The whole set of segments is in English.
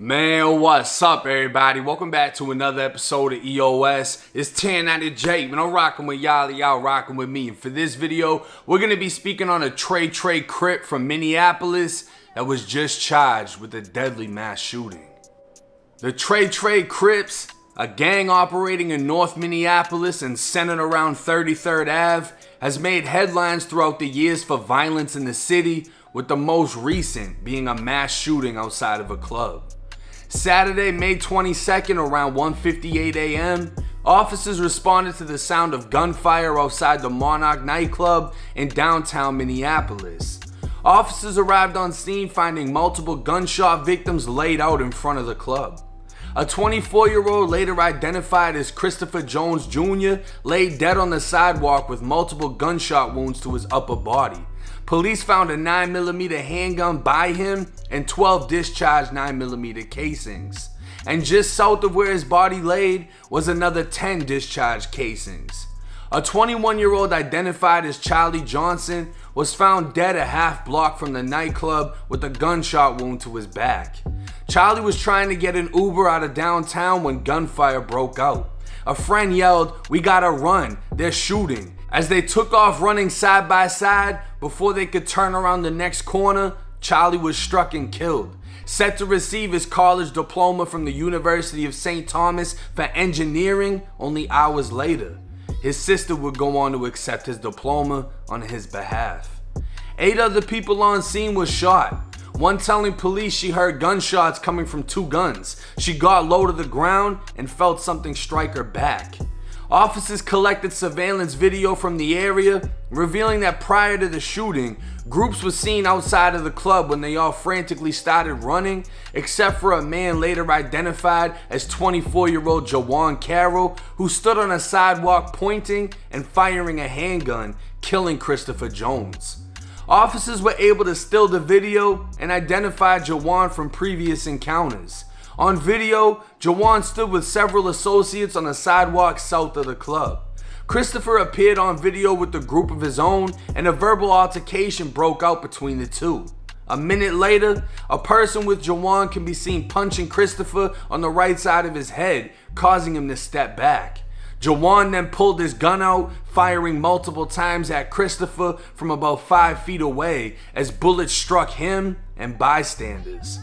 Man, what's up, everybody? Welcome back to another episode of EOS. It's 10 out of J, man. I'm rocking with y'all rocking with me. And for this video, we're going to be speaking on a Tre Tre Crip from Minneapolis that was just charged with a deadly mass shooting. The Tre Tre Crips, a gang operating in North Minneapolis and centered around 33rd Ave, has made headlines throughout the years for violence in the city, with the most recent being a mass shooting outside of a club. Saturday, May 22nd, around 1:58 a.m., officers responded to the sound of gunfire outside the Monarch nightclub in downtown Minneapolis. Officers arrived on scene finding multiple gunshot victims laid out in front of the club. A 24-year-old, later identified as Christopher Jones Jr., lay dead on the sidewalk with multiple gunshot wounds to his upper body. Police found a 9mm handgun by him and 12 discharged 9mm casings. And just south of where his body laid was another 10 discharged casings. A 21-year-old identified as Charlie Johnson was found dead a half block from the nightclub with a gunshot wound to his back. Charlie was trying to get an Uber out of downtown when gunfire broke out. A friend yelled, "We gotta run, they're shooting." As they took off running side by side, before they could turn around the next corner, Charlie was struck and killed. Set to receive his college diploma from the University of St. Thomas for engineering only hours later. His sister would go on to accept his diploma on his behalf. 8 other people on scene were shot. One telling police she heard gunshots coming from 2 guns. She got low to the ground and felt something strike her back. Officers collected surveillance video from the area, revealing that prior to the shooting, groups were seen outside of the club when they all frantically started running, except for a man later identified as 24-year-old Jawan Carroll, who stood on a sidewalk pointing and firing a handgun, killing Christopher Jones. Officers were able to still the video and identify Jawan from previous encounters. On video, Jawan stood with several associates on the sidewalk south of the club. Christopher appeared on video with a group of his own, and a verbal altercation broke out between the two. A minute later, a person with Jawan can be seen punching Christopher on the right side of his head, causing him to step back. Jawan then pulled his gun out, firing multiple times at Christopher from about 5 feet away as bullets struck him and bystanders.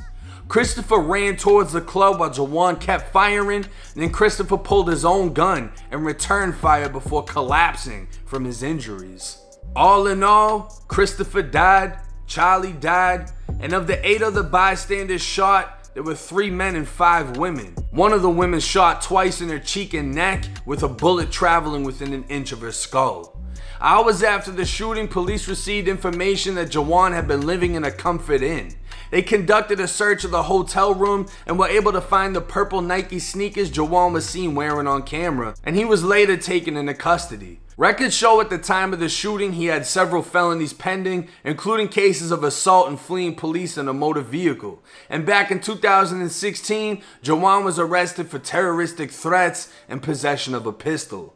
Christopher ran towards the club while Jawan kept firing, and then Christopher pulled his own gun and returned fire before collapsing from his injuries. All in all, Christopher died, Charlie died, and of the 8 other bystanders shot, there were 3 men and 5 women. One of the women shot twice in her cheek and neck, with a bullet traveling within an inch of her skull. Hours after the shooting, police received information that Jawan had been living in a Comfort Inn. They conducted a search of the hotel room and were able to find the purple Nike sneakers Jawan was seen wearing on camera, and he was later taken into custody. Records show at the time of the shooting he had several felonies pending, including cases of assault and fleeing police in a motor vehicle. And back in 2016, Jawan was arrested for terroristic threats and possession of a pistol.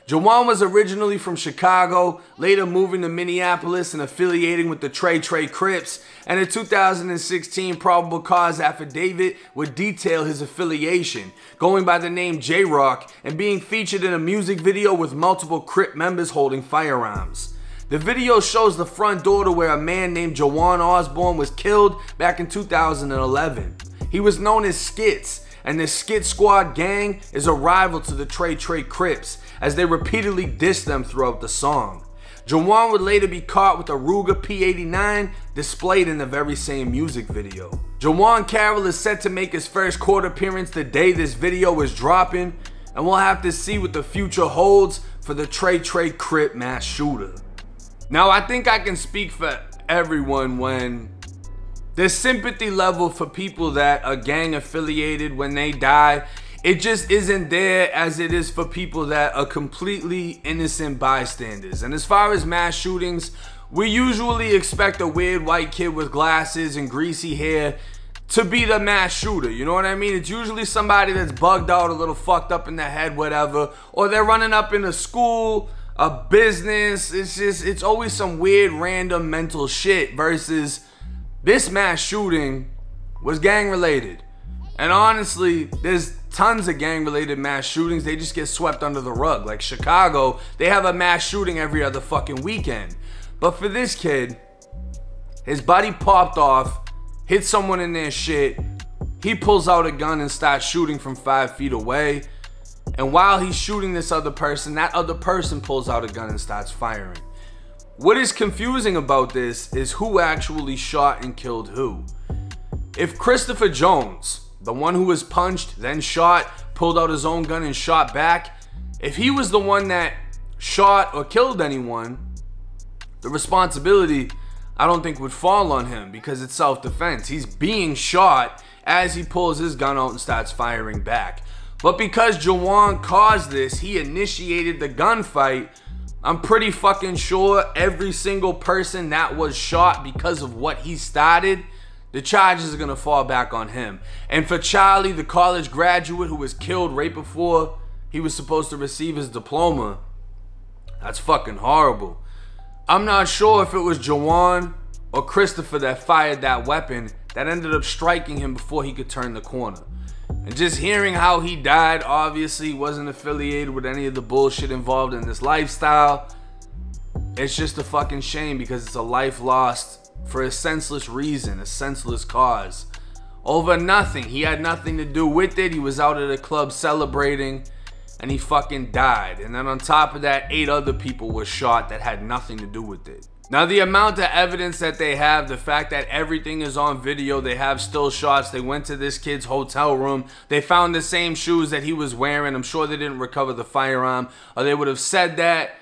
Jawan was originally from Chicago, later moving to Minneapolis and affiliating with the Tre Tre Crips, and a 2016 probable cause affidavit would detail his affiliation, going by the name J-Rock and being featured in a music video with multiple Crip members holding firearms. The video shows the front door to where a man named Jawan Osborne was killed back in 2011. He was known as Skits, and the Skit Squad gang is a rival to the Tre Tre Crips, as they repeatedly diss them throughout the song. Jawan would later be caught with a Ruger P89 displayed in the very same music video. Jawan Carroll is set to make his first court appearance the day this video is dropping, and we'll have to see what the future holds for the Tre Tre Crip mass shooter. Now, I think I can speak for everyone when the sympathy level for people that are gang affiliated when they die, it just isn't there as it is for people that are completely innocent bystanders. And as far as mass shootings, we usually expect a weird white kid with glasses and greasy hair to be the mass shooter, you know what I mean? It's usually somebody that's bugged out, a little fucked up in the head, whatever, or they're running up in a school, a business. It's always some weird random mental shit, versus this mass shooting was gang related. And honestly, there's tons of gang-related mass shootings. They just get swept under the rug. Like Chicago, they have a mass shooting every other fucking weekend. But for this kid, his buddy popped off, hit someone in their shit. He pulls out a gun and starts shooting from 5 feet away. And while he's shooting this other person, that other person pulls out a gun and starts firing. What is confusing about this is who actually shot and killed who. If Christopher Jones, the one who was punched, then shot, pulled out his own gun and shot back, if he was the one that shot or killed anyone, the responsibility, I don't think, would fall on him because it's self-defense. He's being shot as he pulls his gun out and starts firing back. But because Jawan caused this, he initiated the gunfight, I'm pretty fucking sure every single person that was shot because of what he started, the charges are gonna fall back on him. And for Charlie, the college graduate who was killed right before he was supposed to receive his diploma, that's fucking horrible. I'm not sure if it was Jawan or Christopher that fired that weapon that ended up striking him before he could turn the corner. And just hearing how he died, obviously wasn't affiliated with any of the bullshit involved in this lifestyle. It's just a fucking shame because it's a life lost for a senseless reason, a senseless cause. Over nothing. He had nothing to do with it. He was out at a club celebrating and he fucking died. And then on top of that, 8 other people were shot that had nothing to do with it. Now the amount of evidence that they have, the fact that everything is on video, they have still shots, they went to this kid's hotel room, they found the same shoes that he was wearing. I'm sure they didn't recover the firearm, or they would have said that.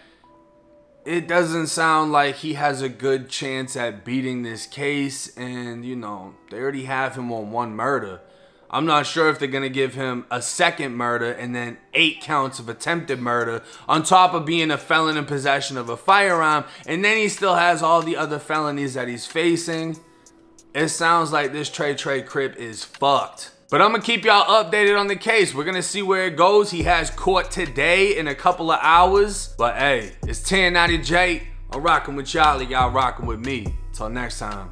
It doesn't sound like he has a good chance at beating this case, and you know, they already have him on 1 murder. I'm not sure if they're gonna give him a 2nd murder and then 8 counts of attempted murder on top of being a felon in possession of a firearm, and then he still has all the other felonies that he's facing. It sounds like this Tre Tre Crip is fucked. But I'm gonna keep y'all updated on the case. We're gonna see where it goes. He has court today in a couple of hours. But hey, it's 1090 J. I'm rocking with y'all rocking with me. Till next time.